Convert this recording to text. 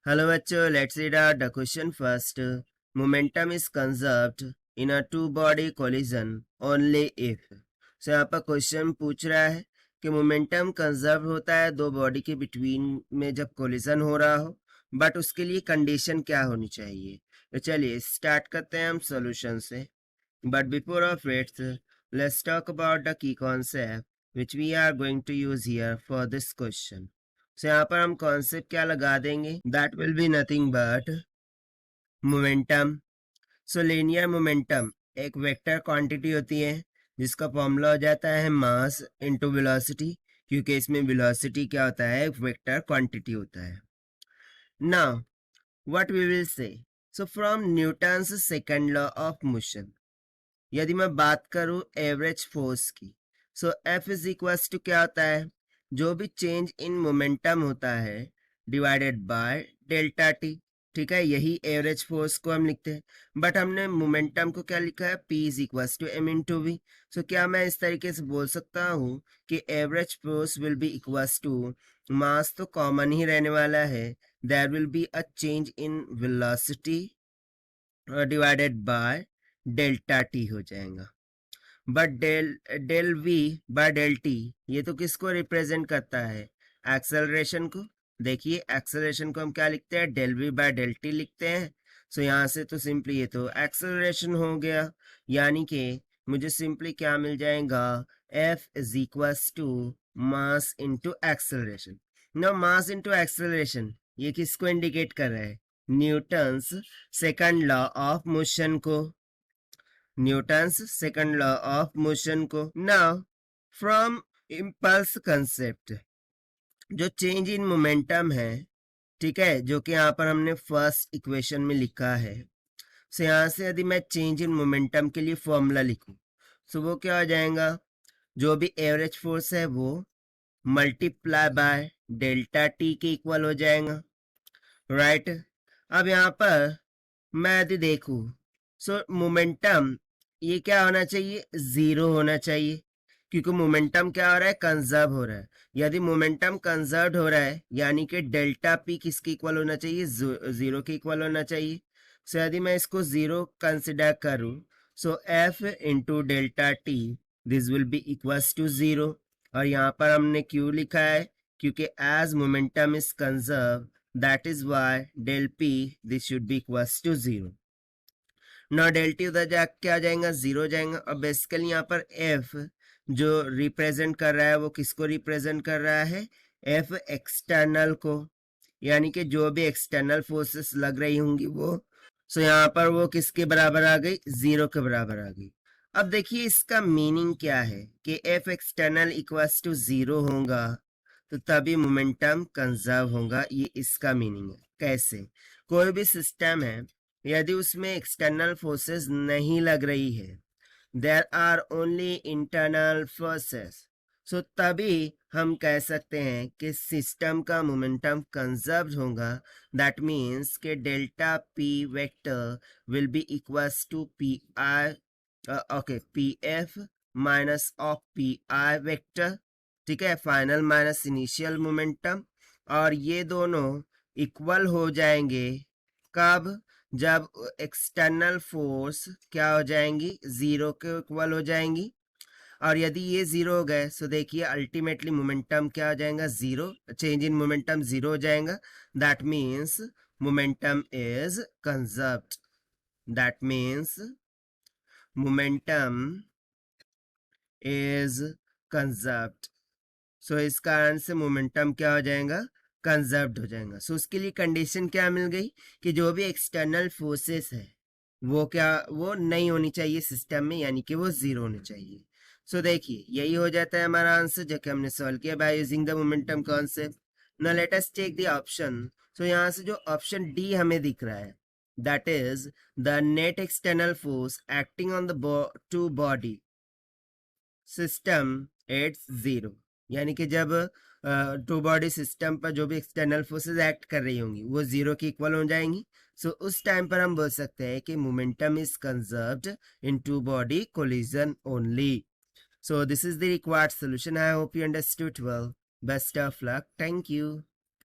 Hello बच्चों, let's read out the question first. Momentum is conserved in a two body collision only if. So यहाँ पर question पूछ रहा है कि मोमेंटम कंजर्व होता है दो बॉडी के बिटवीन में जब कोलिजन हो रहा हो, बट उसके लिए कंडीशन क्या होनी चाहिए. तो चलिए स्टार्ट करते हैं हम सॉल्यूशन से. But before of it, let's talk about the key concept which we are going to use here for this question. So यहाँ पर हम कॉन्सेप्ट क्या लगा देंगे, that will be nothing but momentum. So linear momentum एक vector quantity होती है जिसका फॉर्मूला हो जाता है मास इनटू वेलोसिटी, क्योंकि इसमें वेलोसिटी क्या होता है, वेक्टर क्वांटिटी होता है. Now what we will say, so from Newton's second law of motion, यदि मैं बात करूं एवरेज फोर्स की, so F is equals to क्या होता है, जो भी चेंज इन मोमेंटम होता है डिवाइडेड बाय डेल्टा टी. ठीक है, यही एवरेज फोर्स को हम लिखते हैं, बट हमने मोमेंटम को क्या लिखा है, P is equals to M into V. So क्या मैं इस तरीके से बोल सकता हूँ कि average force will be equals to, mass तो कॉमन ही रहने वाला है, there will be a change in velocity divided by delta T हो जाएगा. But del we by del T ये तो किसको रिप्रेजेंट करता है, एक्सेलरेशन को. देखिए एक्सेलरेशन को हम क्या लिखते हैं, del we by del t लिखते हैं. सो यहाँ से तो सिंपली ये तो एक्सेलरेशन हो गया, यानी कि मुझे सिंपली क्या मिल जाएगा, F is equals to mass into acceleration. No mass into acceleration ये किसको इंडिकेट कर रहा है, Newton's second law of motion को, Newton's second law of motion को. नाउ फ्रॉम इम्पल्स कंसेप्ट, जो चेंज इन मोमेंटम है, ठीक है, जो कि यहाँ पर हमने फर्स्ट इक्वेशन में लिखा है. सो यहाँ से यदि मैं चेंज इन मोमेंटम के लिए फॉर्मूला लिखूं, सो वो क्या हो जाएगा, जो भी एवरेज फोर्स है वो मल्टीप्लाई बाय डेल्टा टी के इक्वल हो जाएगा, राइट. अब यहाँ पर मैं यदि देखूं, सो मोमेंटम ये क्या होना चाहिए, जीरो होना चाहिए, क्योंकि मोमेंटम क्या हो रहा है, कंजर्व हो रहा है. यदि मोमेंटम कंजर्व हो रहा है यानी कि डेल्टा पी किसके इक्वल होना चाहिए, जीरो के इक्वल होना चाहिए. सो यदि मैं इसको जीरो कंसिडर करूं, so F into delta T this will be equals to zero. और यहाँ पर हमने क्यों लिखा है, क्योंकि as momentum is conserve, that is why del P this should be equals to zero. ना डेल टी उधर जा क्या जाएगा, जीरो जाएगा. और बेसिकली यहाँ पर एफ जो रिप्रेजेंट कर रहा है वो किसको रिप्रेजेंट कर रहा है, एफ एक्सटर्नल को, यानी कि जो भी एक्सटर्नल फोर्सेस लग रही होंगी वो. सो यहाँ पर वो किसके बराबर आ गई, जीरो के बराबर आ गई. अब देखिए इसका मीनिंग क्या है कि F external equals to zero होगा तो तभी मोमेंटम कंजर्व होगा, ये इसका मीनिंग है. कैसे, कोई भी सिस्टम है यदि उसमें एक्सटर्नल फोर्सेस नहीं लग रही है, there are only internal forces, so तभी हम कह सकते हैं कि सिस्टम का मोमेंटम कंजर्व होगा. दैट मीन्स कि delta P vector will be equals to P I, okay, P F minus of P I vector. ठीक है, फाइनल माइनस इनिशियल मोमेंटम. और ये दोनों इक्वल हो जाएंगे कब, जब एक्सटर्नल फोर्स क्या हो जाएंगी, जीरो के इक्वल हो जाएंगी. और यदि ये जीरो हो गए तो देखिए अल्टीमेटली मोमेंटम क्या हो जाएगा, zero, change in momentum zero हो जाएगा. That means momentum is conserved, that means momentum is conserved. So इस कारण से मोमेंटम क्या हो जाएगा, कंजर्व्ड हो जाएगा. सो उसके लिए कंडीशन क्या मिल गई कि जो भी एक्सटर्नल फोर्सेस है वो क्या, वो नहीं होनी चाहिए सिस्टम में, यानी कि वो जीरो होने चाहिए. सो देखिए यही हो जाता है हमारा आंसर जो कि हमने सॉल्व किया by using the momentum concept. Now let us take the option. So यहाँ से जो ऑप्शन डी हमें दिख रहा है, that is the net external force acting on the two body system it's zero, यानी कि जब टू बॉडी सिस्टम पर जो भी एक्सटर्नल फोर्सेस एक्ट कर रही होंगी वो जीरो की इक्वल हो जाएंगी. सो उस टाइम पर हम बोल सकते हैं कि momentum is conserved in two body collision only. So this is the required solution. I hope you understood well. Best of luck. Thank you.